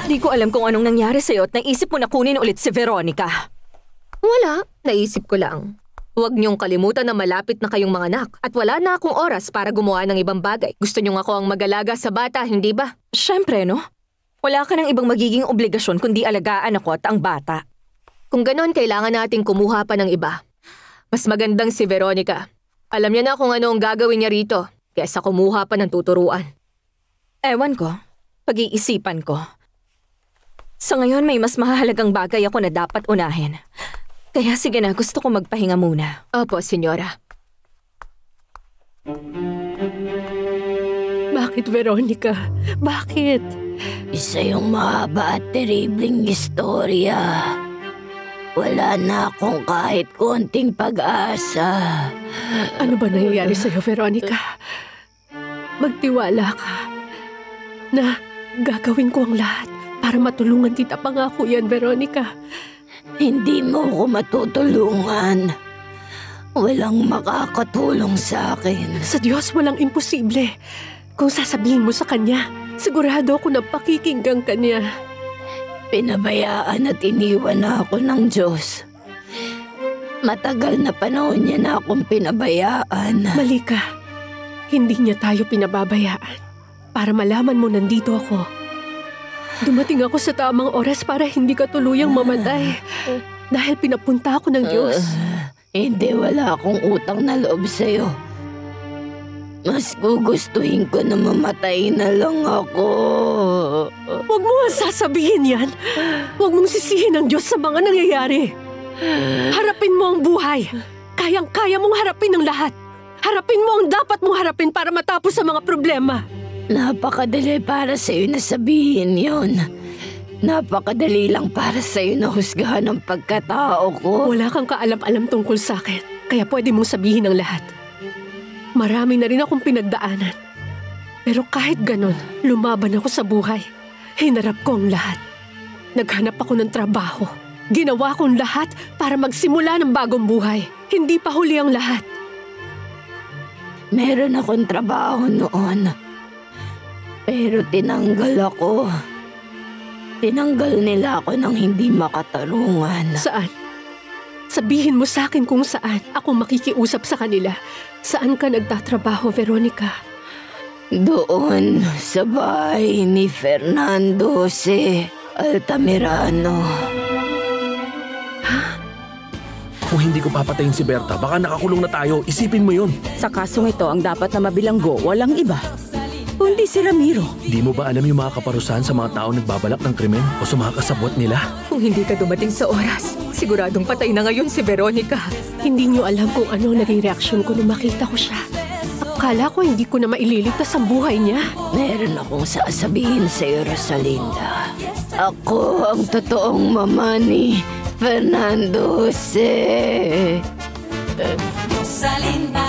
Di ko alam kung anong nangyari sa'yo at naisip mo na kunin ulit si Veronica. Wala, naisip ko lang. Huwag niyong kalimutan na malapit na kayong mga anak at wala na akong oras para gumawa ng ibang bagay. Gusto niyong ako ang mag-alaga sa bata, hindi ba? Siyempre, no? Wala ka ng ibang magiging obligasyon kundi alagaan ako at ang bata. Kung ganon, kailangan nating kumuha pa ng iba. Mas magandang si Veronica. Alam niya na kung ano ang gagawin niya rito, kaysa kumuha pa ng tuturuan. Ewan ko. Pag-iisipan ko. Sa ngayon, may mas mahalagang bagay ako na dapat unahin. Kaya sige na, gusto ko magpahinga muna. Opo, senyora. Bakit, Veronica? Bakit? Isa yung mahaba at terribleng istorya. Wala na akong kahit konting pag-asa. Ano ba nangyayari sa'yo, Veronica? Magtiwala ka na gagawin ko ang lahat para matulungan kita. Pangako yan, Veronica. Hindi mo ko matutulungan. Walang makakatulong sa akin. Sa Diyos, walang imposible. Kung sasabihin mo sa Kanya, sigurado ako na pakikinggan ka niya. Pinabayaan at iniwan na ako ng Diyos. Matagal na panahon niya na akong pinabayaan. Mali ka. Hindi niya tayo pinababayaan. Para malaman mo nandito ako. Dumating ako sa tamang oras para hindi ka tuluyang mamatay. Dahil pinapunta ako ng Diyos. Hindi, wala akong utang na loob sa'yo. Mas gugustuhin ko na mamatay na lang ako. Huwag mo nga sasabihin yan. Huwag mong sisihin ang Diyos sa mga nangyayari. Harapin mo ang buhay. Kayang-kaya mong harapin ang lahat. Harapin mo ang dapat mong harapin para matapos ang mga problema. Napakadali para sa'yo na sabihin yun. Napakadali lang para sa'yo na husgahan ang pagkatao ko. Wala kang kaalam-alam tungkol sa akin, kaya pwede mong sabihin ang lahat. Marami na rin akong pinagdaanan. Pero kahit ganon, lumaban ako sa buhay. Hinarap ko ang lahat. Naghanap ako ng trabaho. Ginawa kong lahat para magsimula ng bagong buhay. Hindi pa huli ang lahat. Meron akong trabaho noon. Pero tinanggal ako. Tinanggal nila ako ng hindi makatarungan. Saan? Sabihin mo sa akin kung saan ako makikiusap sa kanila. Saan ka nagtatrabaho, Veronica? Doon sa bahay ni Fernando si Altamirano. Kung hindi ko papatayin si Berta, baka nakakulong na tayo. Isipin mo yun. Sa kasong ito, ang dapat na mabilanggo, walang iba kundi si Ramiro. Di mo ba alam yung mga kaparusahan sa mga taong nagbabalak ng krimen o sumakasabwat nila? Kung hindi ka dumating sa oras, siguradong patay na ngayon si Veronica. Hindi niyo alam kung ano naging reaksyon ko nung makita ko siya. Akala ko hindi ko na maililigtas ang buhay niya. Meron akong sasabihin sa'yo, Rosalinda. Ako ang totoong mama ni Fernando Jose. Rosalinda.